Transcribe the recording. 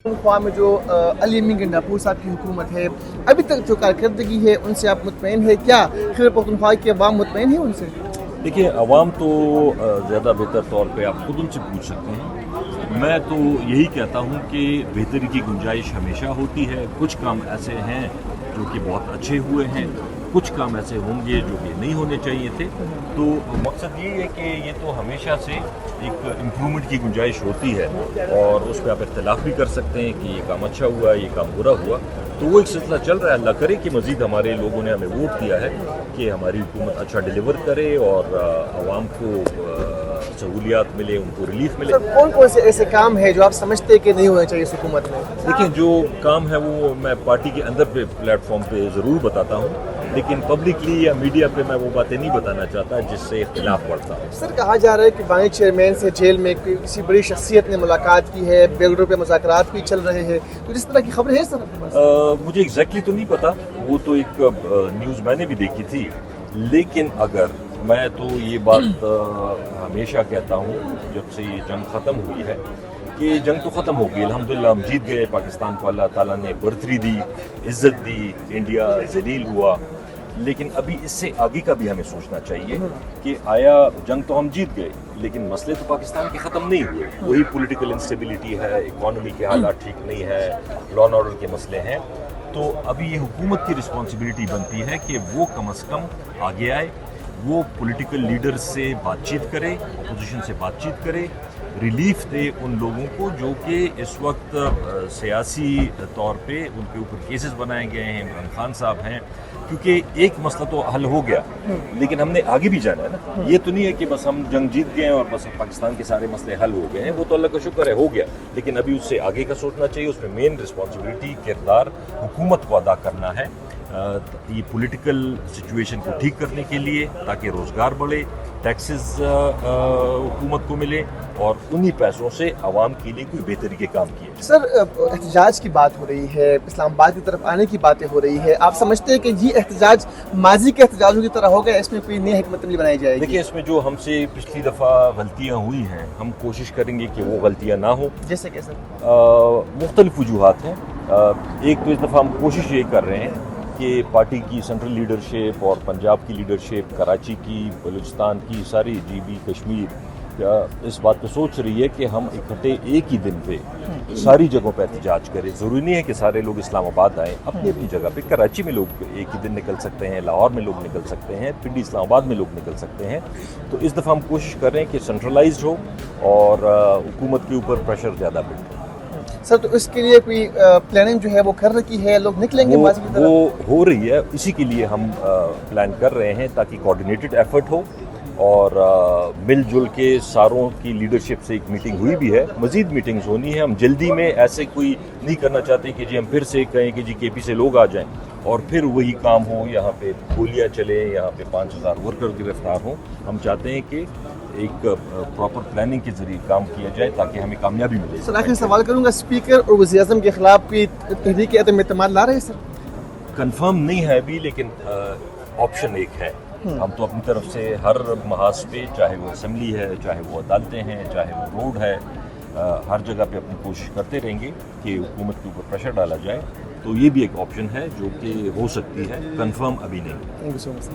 ख्वाह में जो अली अमीन गंडापुर साहब की हुकूमत है, अभी तक जो कारकर्दगी है उनसे आप मुतमईन है क्या? खैबर पख्तूनख्वा की अवाम मुतमईन है उनसे? देखिए, अवाम तो ज़्यादा बेहतर तौर पे आप खुद उनसे पूछ सकते हैं। मैं तो यही कहता हूँ कि बेहतरी की गुंजाइश हमेशा होती है। कुछ काम ऐसे हैं जो कि बहुत अच्छे हुए हैं, कुछ काम ऐसे होंगे जो कि नहीं होने चाहिए थे। तो मकसद ये है कि ये तो हमेशा से एक इम्प्रूवमेंट की गुंजाइश होती है और उस पर आप इख्तलाफ भी कर सकते हैं कि ये काम अच्छा हुआ, ये काम बुरा हुआ। तो वो एक सिलसिला चल रहा है। अल्लाह करे कि मज़ीद हमारे लोगों ने हमें वोट दिया है कि हमारी हुकूमत अच्छा डिलीवर करे और आवाम को सहूलियात मिले, उनको रिलीफ मिले। सर, कौन कौन से ऐसे काम है जो आप समझते हैं कि नहीं होने चाहिए इस हुकूमत में? देखिए, जो काम है वो मैं पार्टी के अंदर पे प्लेटफॉर्म पे ज़रूर बताता हूँ, लेकिन पब्लिकली या मीडिया पे मैं वो बातें नहीं बताना चाहता जिससे इख्तिलाफ बढ़ता है। सर, कहा जा रहा है कि वानी चेयरमैन से जेल में किसी बड़ी शख्सियत ने मुलाकात की है, बेगडोर पे मुज़ाकरात भी चल रहे हैं, तो जिस तरह की खबर है सर आपके पास? मुझे एग्जैक्टली तो नहीं पता, वो तो एक न्यूज़ मैंने भी देखी थी। लेकिन अगर मैं तो ये बात हमेशा कहता हूँ जब से ये जंग ख़त्म हुई है कि जंग तो ख़त्म हो गई, अल्हम्दुलिल्लाह हम जीत गए, पाकिस्तान को अल्लाह ताला ने बर्तरी दी, इज़्ज़त दी, इंडिया ज़लील हुआ। लेकिन अभी इससे आगे का भी हमें सोचना चाहिए कि आया जंग तो हम जीत गए, लेकिन मसले तो पाकिस्तान के ख़त्म नहीं हुए। वही पॉलिटिकल इंस्टेबिलिटी है, इकॉनमी के हालात ठीक नहीं है, लॉ एंड ऑर्डर के मसले हैं। तो अभी ये हुकूमत की रिस्पॉन्सिबिलिटी बनती है कि वो कम अज़ कम आगे आए, वो पॉलिटिकल लीडर्स से बातचीत करे, अपोजिशन से बातचीत करे, रिलीफ दे उन लोगों को जो कि इस वक्त सियासी तौर पे उनके ऊपर केसेस बनाए गए हैं। इमरान खान साहब हैं, क्योंकि एक मसला तो हल हो गया, लेकिन हमने आगे भी जाना है ना। ये तो नहीं है कि बस हम जंग जीत गए हैं और बस पाकिस्तान के सारे मसले हल हो गए हैं, वो तो अल्लाह का शुक्र है हो गया, लेकिन अभी उससे आगे का सोचना चाहिए। उसमें मेन रिस्पॉन्सिबिलिटी किरदार हुकूमत को अदा करना है ये पॉलिटिकल सिचुएशन को ठीक करने के लिए, ताकि रोज़गार बढ़े, टैक्सेस हुकूमत को मिले और उन्हीं पैसों से आवाम के लिए कोई बेहतरी के काम किए। सर, एहतजाज की बात हो रही है, इस्लामाबाद की तरफ आने की बातें हो रही है, आप समझते हैं कि ये एहतजाज माजी के एहतजाजों की तरह होगा, इसमें कोई नई हिकमत अमली बनाई जाएगी? देखिए, इसमें जो हमसे पिछली दफ़ा गलतियाँ हुई हैं, हम कोशिश करेंगे कि वो गलतियाँ ना हो। जैसे कैसे? मुख्तलिफ वजूहात हैं। एक तो इस दफ़ा हम कोशिश ये कर रहे हैं कि पार्टी की सेंट्रल लीडरशिप और पंजाब की लीडरशिप, कराची की, बलूचिस्तान की, सारी GB कश्मीर इस बात पे सोच रही है कि हम इकट्ठे एक ही दिन पे सारी जगहों पे एहतजाज करें। ज़रूरी नहीं है कि सारे लोग इस्लामाबाद आएँ, अपनी अपनी जगह पे। कराची में लोग एक ही दिन निकल सकते हैं, लाहौर में लोग निकल सकते हैं, पिंडी इस्लामाबाद में लोग निकल सकते हैं। तो इस दफ़ा हम कोशिश कर रहे हैं कि सेंट्रलाइज्ड हो और हुकूमत के ऊपर प्रेशर ज़्यादा बिल्ड। सर, तो इसके लिए कोई प्लानिंग जो है वो कर रखी है? लोग निकलेंगे माजी की तरफ? वो हो रही है, इसी के लिए हम प्लान कर रहे हैं ताकि कोऑर्डिनेटेड एफर्ट हो और मिलजुल के सारों की लीडरशिप से एक मीटिंग हुई भी है, मज़ीद मीटिंग्स होनी है। हम जल्दी में ऐसे कोई नहीं करना चाहते कि जी हम फिर से कहें कि जी KP से लोग आ जाएं और फिर वही काम हो, यहाँ पे गोलियाँ चले, यहाँ पे 5000 वर्कर गिरफ्तार हों। हम चाहते हैं कि एक प्रॉपर प्लानिंग के जरिए काम किया जाए ताकि हमें कामयाबी मिले। सर, आखिर सवाल करूंगा, स्पीकर और वज़ीर-ए-आज़म के खिलाफ कोई तहरीक अदम एतमाद ला रहे हैं? सर, कंफर्म नहीं है अभी, लेकिन ऑप्शन एक है। हम तो अपनी तरफ से हर महाज पे, चाहे वो असेंबली है, चाहे वो अदालतें हैं, चाहे वो रोड है, हर जगह पे अपनी कोशिश करते रहेंगे कि हुकूमत के ऊपर प्रेशर डाला जाए। तो ये भी एक ऑप्शन है जो कि हो सकती है, कंफर्म अभी नहीं। Thank you so much.